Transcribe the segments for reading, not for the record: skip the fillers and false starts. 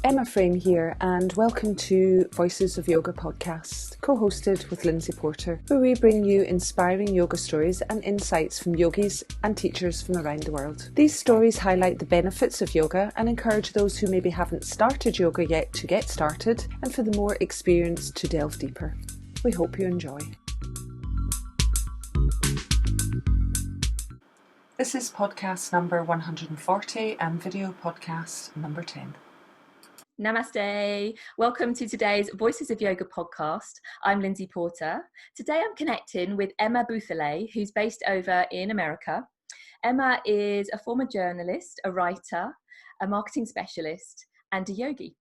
Emma Frame here, and welcome to Voices of Yoga podcast, co-hosted with Lindsay Porter, where we bring you inspiring yoga stories and insights from yogis and teachers from around the world. These stories highlight the benefits of yoga and encourage those who maybe haven't started yoga yet to get started, and for the more experienced to delve deeper. We hope you enjoy. This is podcast number 140 and video podcast number 10. Namaste. Welcome to today's Voices of Yoga podcast. I'm Lindsay Porter. Today I'm connecting with Emma Bouthillette, who's based over in America. Emma is a former journalist, a writer, a marketing specialist, and a yogi.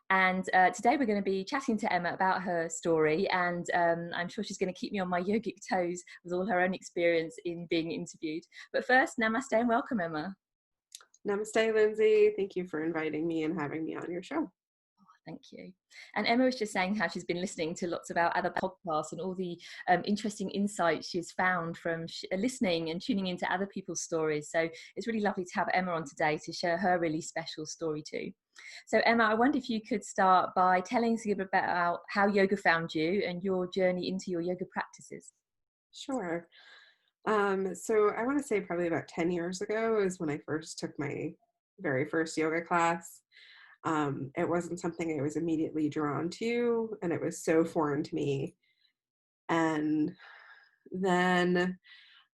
And today we're going to be chatting to Emma about her story, and I'm sure she's going to keep me on my yogic toes with all her own experience in being interviewed. But first, namaste and welcome, Emma. Namaste, Lindsay. Thank you for inviting me and having me on your show. Thank you. And Emma was just saying how she's been listening to lots of our other podcasts and all the interesting insights she's found from listening and tuning into other people's stories. So it's really lovely to have Emma on today to share her really special story too. So Emma, I wonder if you could start by telling us a bit about how yoga found you and your journey into your yoga practices. Sure. So I want to say probably about 10 years ago is when I first took my very first yoga class. It wasn't something I was immediately drawn to, and it was so foreign to me. And then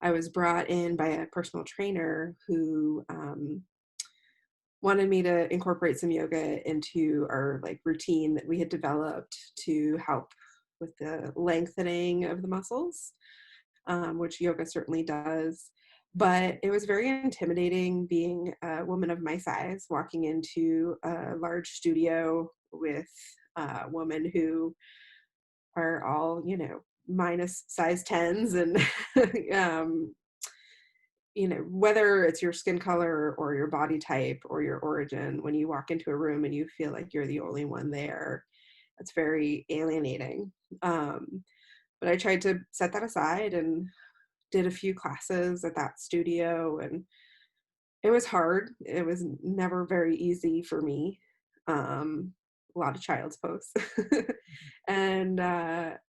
I was brought in by a personal trainer who wanted me to incorporate some yoga into our routine that we had developed to help with the lengthening of the muscles. Which yoga certainly does. But it was very intimidating being a woman of my size, walking into a large studio with women who are all, minus size 10s. And, whether it's your skin color or your body type or your origin, when you walk into a room and you feel like you're the only one there, it's very alienating. But I tried to set that aside and did a few classes at that studio, and it was hard. It was never very easy for me. A lot of child's pose. And, but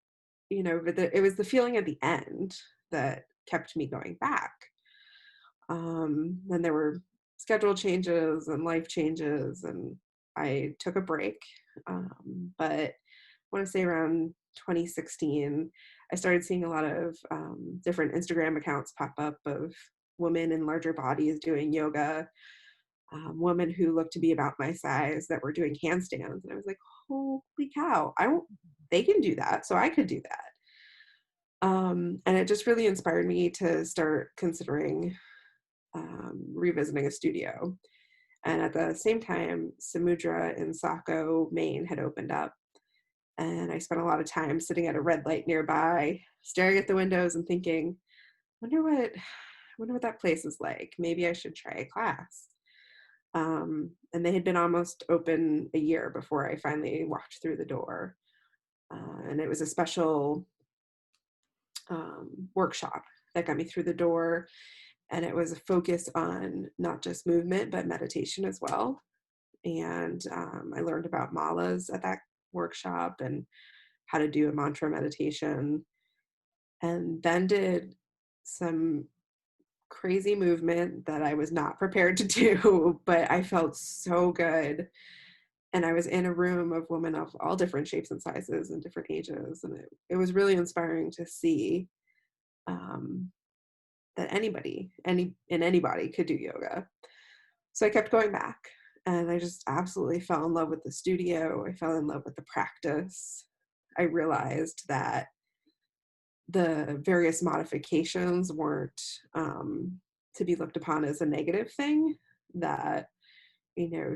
it was the feeling at the end that kept me going back. Then there were schedule changes and life changes, and I took a break. But I want to say around 2016, I started seeing a lot of different Instagram accounts pop up of women in larger bodies doing yoga, women who looked to be about my size that were doing handstands. And I was like, holy cow, they can do that, so I could do that. And it just really inspired me to start considering revisiting a studio. And at the same time, Samudra in Saco, Maine had opened up. And I spent a lot of time sitting at a red light nearby, staring at the windows and thinking, wonder what that place is like. Maybe I should try a class. And they had been almost open a year before I finally walked through the door. And it was a special workshop that got me through the door. And it was a focus on not just movement, but meditation as well. And I learned about malas at that workshop and how to do a mantra meditation, and then did some crazy movement that I was not prepared to do, but I felt so good. And I was in a room of women of all different shapes and sizes and different ages, and it was really inspiring to see that anybody could do yoga. So I kept going back. And I just absolutely fell in love with the studio. I fell in love with the practice. I realized that the various modifications weren't to be looked upon as a negative thing. That,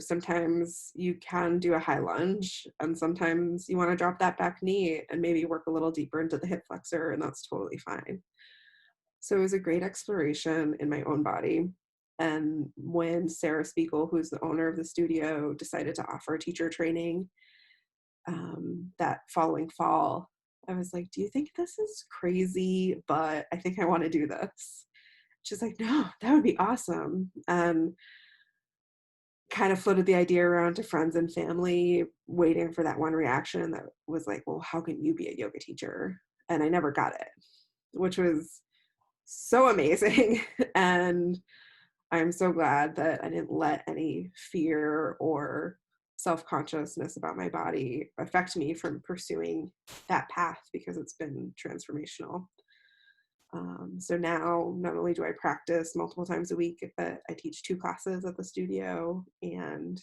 sometimes you can do a high lunge, and sometimes you want to drop that back knee and maybe work a little deeper into the hip flexor, and that's totally fine. So it was a great exploration in my own body. And when Sarah Spiegel, who's the owner of the studio, decided to offer teacher training that following fall, I was like, do you think this is crazy? But I think I want to do this. She's like, no, that would be awesome. And kind of floated the idea around to friends and family, waiting for that one reaction that was like, well, how can you be a yoga teacher? And I never got it, which was so amazing. And I'm so glad that I didn't let any fear or self-consciousness about my body affect me from pursuing that path, because it's been transformational. So now not only do I practice multiple times a week, but I teach 2 classes at the studio, and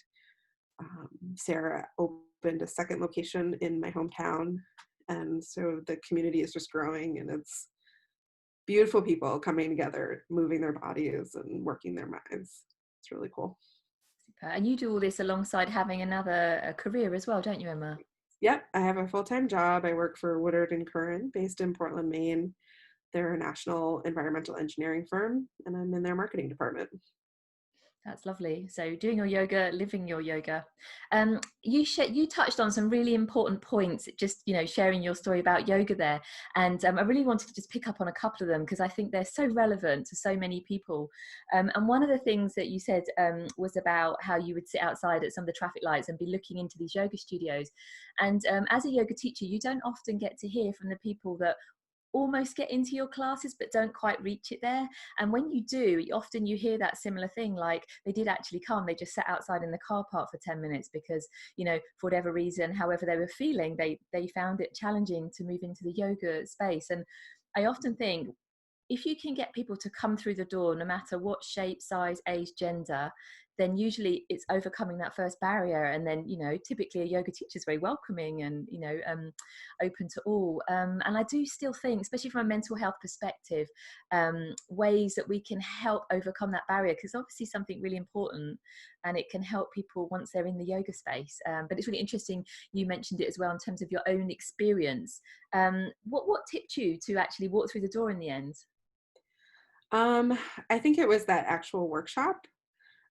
Sarah opened a second location in my hometown. And so the community is just growing, and it's beautiful people coming together, moving their bodies and working their minds. It's really cool. And you do all this alongside having another career as well, don't you, Emma? Yep, I have a full-time job. I work for Woodard and Curran, based in Portland, Maine. They're a national environmental engineering firm, and I'm in their marketing department. That's lovely. So doing your yoga, living your yoga. You touched on some really important points, just, sharing your story about yoga there. And I really wanted to just pick up on a couple of them, because I think they're so relevant to so many people. And one of the things that you said was about how you would sit outside at some of the traffic lights and be looking into these yoga studios. And as a yoga teacher, you don't often get to hear from the people that almost get into your classes but don't quite reach it there. And when you do, often you hear that similar thing, like they did actually come, they just sat outside in the car park for 10 minutes because, for whatever reason, however they were feeling, they found it challenging to move into the yoga space. And I often think, if you can get people to come through the door, no matter what shape, size, age, gender, then usually it's overcoming that first barrier. And then, typically a yoga teacher is very welcoming and, open to all. And I do still think, especially from a mental health perspective, ways that we can help overcome that barrier, because obviously something really important, and it can help people once they're in the yoga space. But it's really interesting, you mentioned it as well in terms of your own experience. What tipped you to actually walk through the door in the end? I think it was that actual workshop,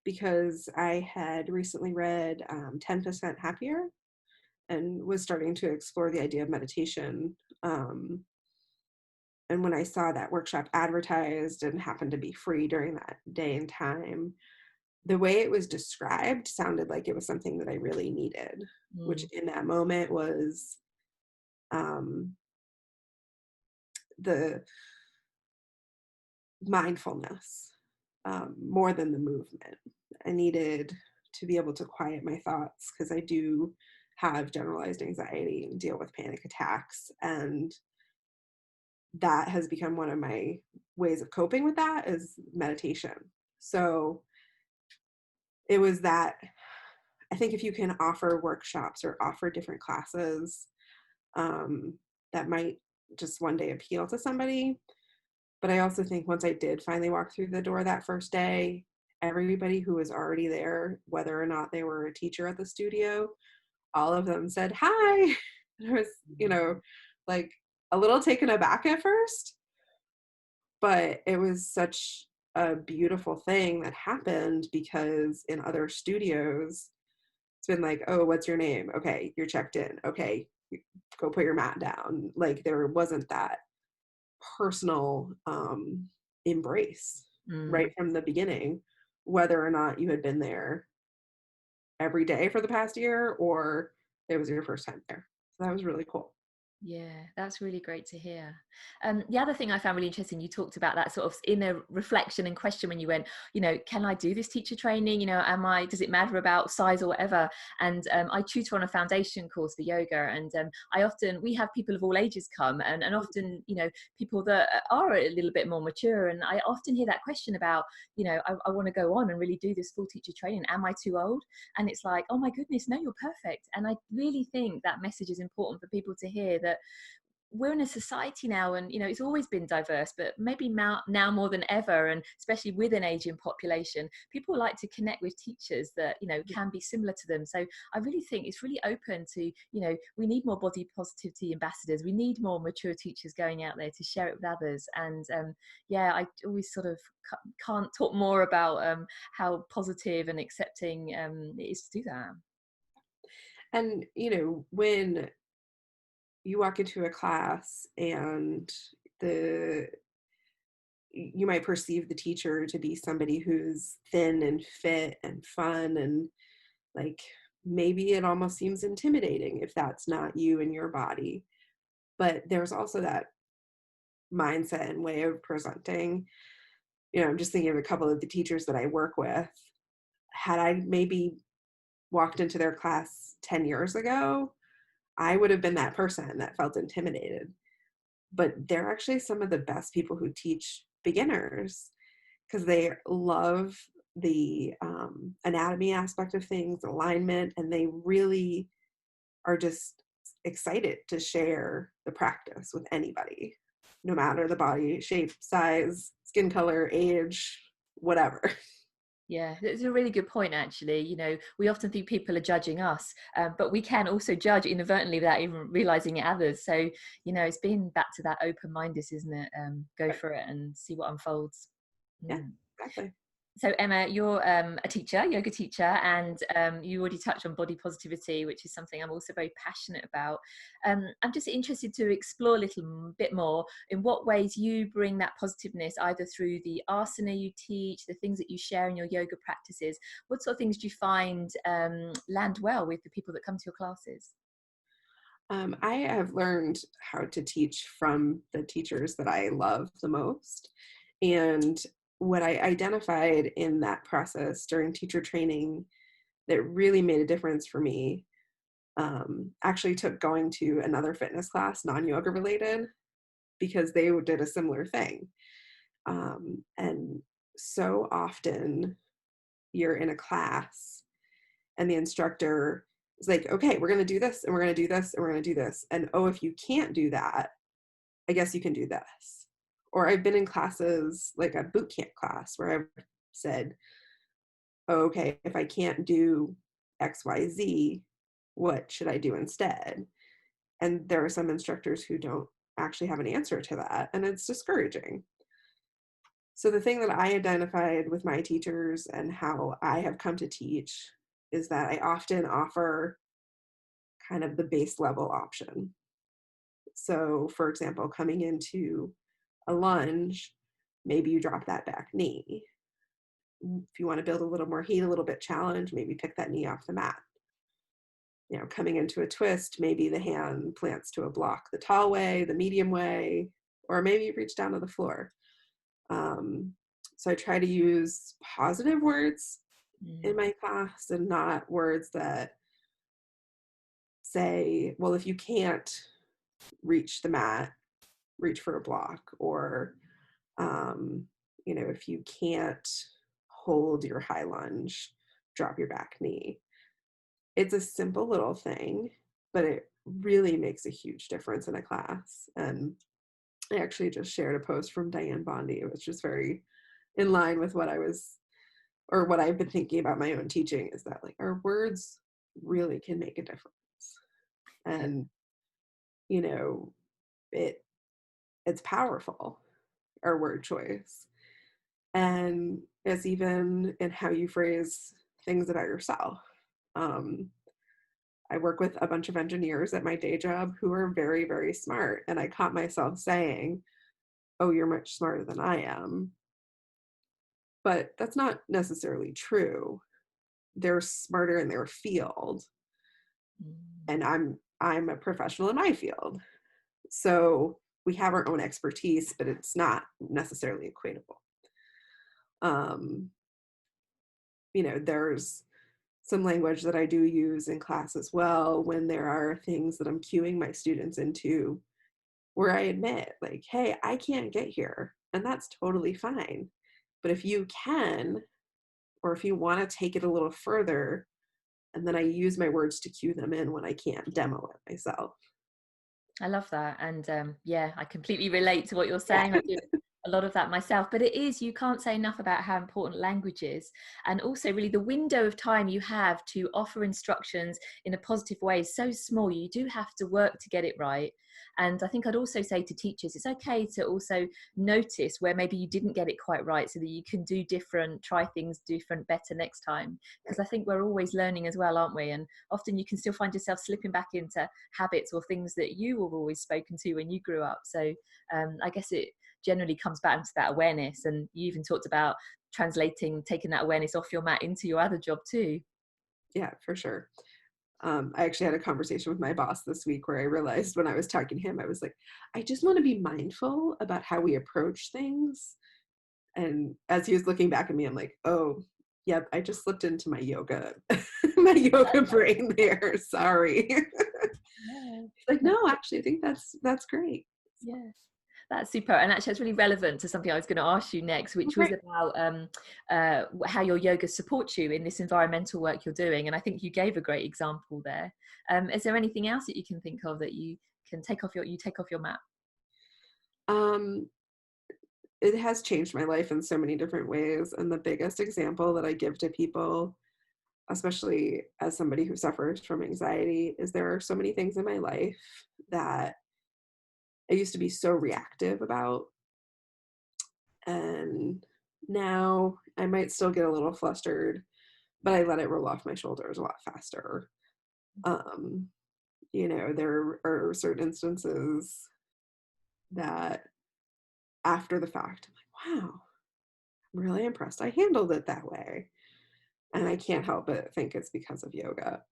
because I had recently read 10% Happier and was starting to explore the idea of meditation. And when I saw that workshop advertised and happened to be free during that day and time, the way it was described sounded like it was something that I really needed, which in that moment was the mindfulness, more than the movement. I needed to be able to quiet my thoughts, because I do have generalized anxiety and deal with panic attacks. And that has become one of my ways of coping with that is meditation. So it was that, I think if you can offer workshops or offer different classes, that might just one day appeal to somebody. But I also think once I did finally walk through the door that first day, everybody who was already there, whether or not they were a teacher at the studio, all of them said hi. And I was, like a little taken aback at first, but it was such a beautiful thing that happened, because in other studios, it's been like, oh, what's your name? Okay, you're checked in. Okay, go put your mat down. Like there wasn't that personal embrace right from the beginning, whether or not you had been there every day for the past year or it was your first time there. So that was really cool. Yeah, that's really great to hear. The other thing I found really interesting, you talked about that sort of inner reflection and question when you went, can I do this teacher training? Does it matter about size or whatever? And I tutor on a foundation course for yoga. And we have people of all ages come, and often, people that are a little bit more mature. And I often hear that question about, I want to go on and really do this full teacher training. Am I too old? And it's like, oh my goodness, no, you're perfect. And I really think that message is important for people to hear, that we're in a society now, and it's always been diverse, but maybe now more than ever, and especially with an aging population, people like to connect with teachers that can be similar to them. So I really think it's really open to, we need more body positivity ambassadors, we need more mature teachers going out there to share it with others. And I always sort of can't talk more about how positive and accepting it is to do that. And when you walk into a class and you might perceive the teacher to be somebody who's thin and fit and fun, and like maybe it almost seems intimidating if that's not you and your body. But there's also that mindset and way of presenting. I'm just thinking of a couple of the teachers that I work with. Had I maybe walked into their class 10 years ago, I would have been that person that felt intimidated. But they're actually some of the best people who teach beginners, because they love the anatomy aspect of things, alignment, and they really are just excited to share the practice with anybody, no matter the body shape, size, skin color, age, whatever. Yeah, it's a really good point, actually. We often think people are judging us, but we can also judge inadvertently without even realizing it others. So, it's being back to that open-mindedness, isn't it? Go for it and see what unfolds. Yeah, exactly. So Emma, you're a teacher, yoga teacher, and you already touched on body positivity, which is something I'm also very passionate about. I'm just interested to explore a little bit more in what ways you bring that positiveness, either through the asana you teach, the things that you share in your yoga practices. What sort of things do you find land well with the people that come to your classes? I have learned how to teach from the teachers that I love the most. And what I identified in that process during teacher training that really made a difference for me actually took going to another fitness class, non-yoga related, because they did a similar thing. And so often you're in a class and the instructor is like, okay, we're going to do this and we're going to do this and we're going to do this. And oh, if you can't do that, I guess you can do this. Or I've been in classes, like a boot camp class, where I've said, oh, okay, if I can't do XYZ, what should I do instead? And there are some instructors who don't actually have an answer to that, and it's discouraging. So the thing that I identified with my teachers and how I have come to teach is that I often offer kind of the base level option. So, for example, coming into a lunge, maybe you drop that back knee. If you want to build a little more heat, a little bit challenge, maybe pick that knee off the mat. Coming into a twist, maybe the hand plants to a block the tall way, the medium way, or maybe you reach down to the floor. So I try to use positive words in my class and not words that say, well, if you can't reach the mat, reach for a block, or if you can't hold your high lunge, drop your back knee. It's a simple little thing, but it really makes a huge difference in a class. And I actually just shared a post from Diane Bondi, which is very in line with what I've been thinking about my own teaching, is that like our words really can make a difference. And it's powerful, our word choice. And it's even in how you phrase things about yourself. I work with a bunch of engineers at my day job who are very, very smart. And I caught myself saying, oh, you're much smarter than I am. But that's not necessarily true. They're smarter in their field. And I'm a professional in my field. So we have our own expertise, but it's not necessarily equatable. There's some language that I do use in class as well when there are things that I'm cueing my students into, where I admit, like, hey, I can't get here, and that's totally fine. But if you can, or if you want to take it a little further, and then I use my words to cue them in when I can't demo it myself. I love that. And I completely relate to what you're saying. I do a lot of that myself, but you can't say enough about how important language is, and also really the window of time you have to offer instructions in a positive way is so small. You do have to work to get it right. And I think I'd also say to teachers, it's okay to also notice where maybe you didn't get it quite right, so that you can try things different, better next time. Because I think we're always learning as well, aren't we? And often you can still find yourself slipping back into habits or things that you were always spoken to when you grew up. So I guess it generally comes back to that awareness. And you even talked about taking that awareness off your mat into your other job too. Yeah, for sure. I actually had a conversation with my boss this week where I realized when I was talking to him, I was like, I just want to be mindful about how we approach things. And as he was looking back at me, I'm like, oh, yep, I just slipped into my yoga, my yoga brain there. Sorry. Yeah. Like, no, actually, I think that's great. Yeah. That's super. And actually, it's really relevant to something I was going to ask you next, which was about how your yoga supports you in this environmental work you're doing. And I think you gave a great example there. Is there anything else that you can think of that you can take off your mat? Um, it has changed my life in so many different ways. And the biggest example that I give to people, especially as somebody who suffers from anxiety, is there are so many things in my life that I used to be so reactive about. And now I might still get a little flustered, but I let it roll off my shoulders a lot faster. Um, there are certain instances that after the fact, I'm like, wow, I'm really impressed I handled it that way. And I can't help but think it's because of yoga.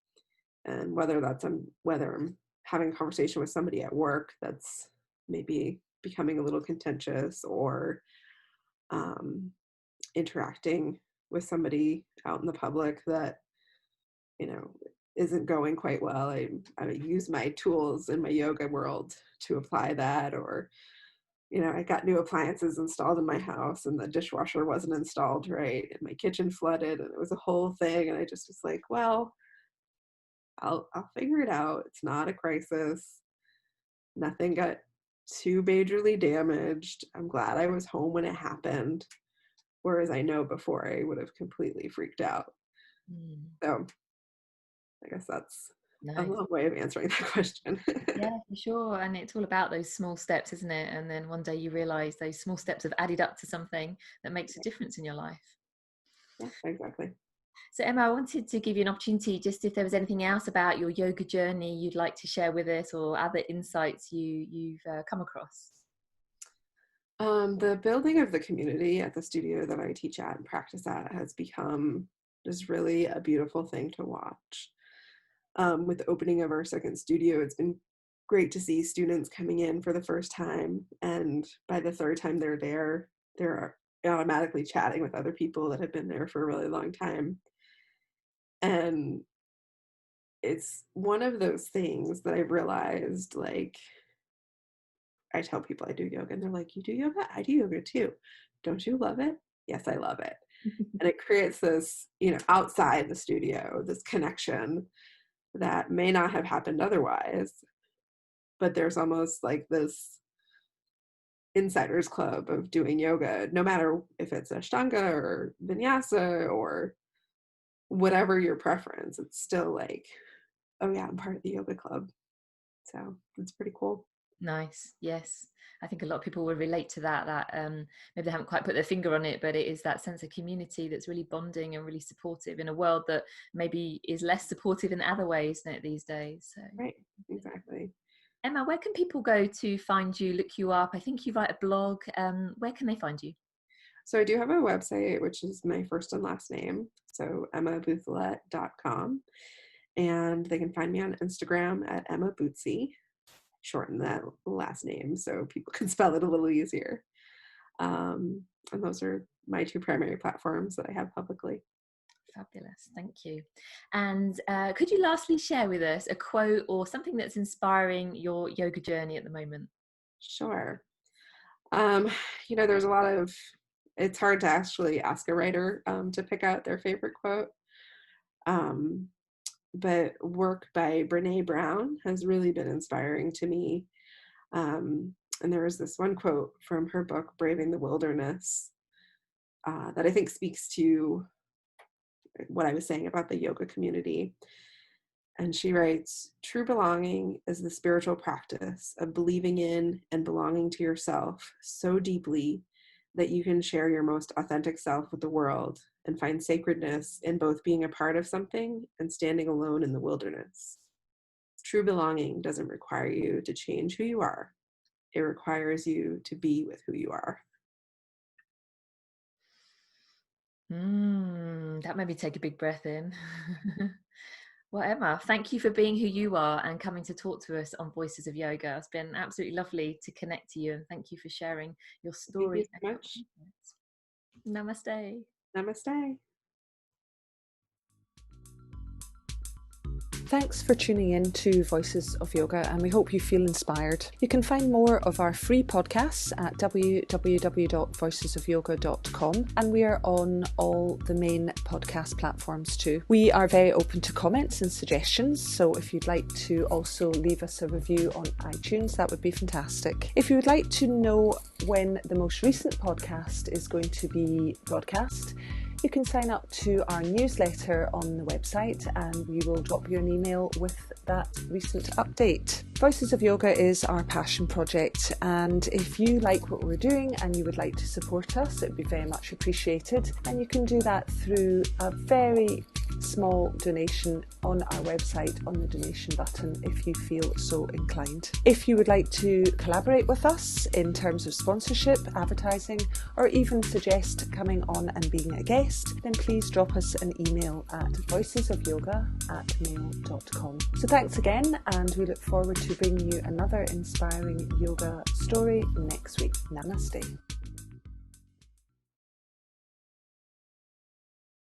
And whether I'm having a conversation with somebody at work that's maybe becoming a little contentious, or um, interacting with somebody out in the public that you know isn't going quite well, I use my tools in my yoga world to apply that. Or I got new appliances installed in my house and the dishwasher wasn't installed right and my kitchen flooded and it was a whole thing, and I just was like, well, I'll figure it out. It's not a crisis. Nothing got too majorly damaged. I'm glad I was home when it happened. Whereas I know before I would have completely freaked out. So I guess that's a Nice. long way of answering that question. Yeah, for sure. And it's all about those small steps, isn't it? And then one day you realize those small steps have added up to something that makes a difference in your life. Yeah, exactly. So Emma, I wanted to give you an opportunity, just if there was anything else about your yoga journey you'd like to share with us, or other insights you've come across. The building of the community at the studio that I teach at and practice at has become just really a beautiful thing to watch. With the opening of our second studio, it's been great to see students coming in for the first time, and by the third time they're there, they're automatically chatting with other people that have been there for a really long time. And it's one of those things that I've realized, like, I tell people I do yoga and they're like, you do yoga? I do yoga too. Don't you love it? Yes, I love it. And it creates this, outside the studio, this connection that may not have happened otherwise. But there's almost like this insiders club of doing yoga, no matter if it's Ashtanga or Vinyasa or whatever your preference. It's still like, oh yeah, I'm part of the yoga club. So it's pretty cool. Nice. Yes. I think a lot of people will relate to that maybe they haven't quite put their finger on it, but it is that sense of community that's really bonding and really supportive in a world that maybe is less supportive in other ways, isn't it, these days? So. Right. Exactly. Emma, where can people go to find you, look you up? I think you write a blog. Where can they find you? So I do have a website, which is my first and last name. So emmabouthillette.com. And they can find me on Instagram at Emma Bootsy. Shorten that last name so people can spell it a little easier. And those are my two primary platforms that I have publicly. Fabulous, thank you. And could you lastly share with us a quote or something that's inspiring your yoga journey at the moment? Sure. There's a lot of, it's hard to actually ask a writer to pick out their favorite quote. But work by Brene Brown has really been inspiring to me. And there was this one quote from her book, Braving the Wilderness, that I think speaks to what I was saying about the yoga community. And she writes, true belonging is the spiritual practice of believing in and belonging to yourself so deeply that you can share your most authentic self with the world and find sacredness in both being a part of something and standing alone in the wilderness. True belonging doesn't require you to change who you are. it requires you to be with who you are. That made me take a big breath in. Well, Emma, thank you for being who you are and coming to talk to us on Voices of Yoga. It's been absolutely lovely to connect to you, and thank you for sharing your story. Thank you so much. Namaste. Namaste. Thanks for tuning in to Voices of Yoga, and we hope you feel inspired. You can find more of our free podcasts at www.voicesofyoga.com, and we are on all the main podcast platforms too. We are very open to comments and suggestions, so if you'd like to also leave us a review on iTunes, that would be fantastic. If you would like to know when the most recent podcast is going to be broadcast, you can sign up to our newsletter on the website, and we will drop you an email with that recent update. Voices of Yoga is our passion project, and if you like what we're doing and you would like to support us, it would be very much appreciated. And you can do that through a very small donation on our website on the donation button if you feel so inclined. If you would like to collaborate with us in terms of sponsorship, advertising, or even suggest coming on and being a guest, then please drop us an email at voicesofyoga@mail.com. So thanks again, and we look forward to bringing you another inspiring yoga story next week. Namaste.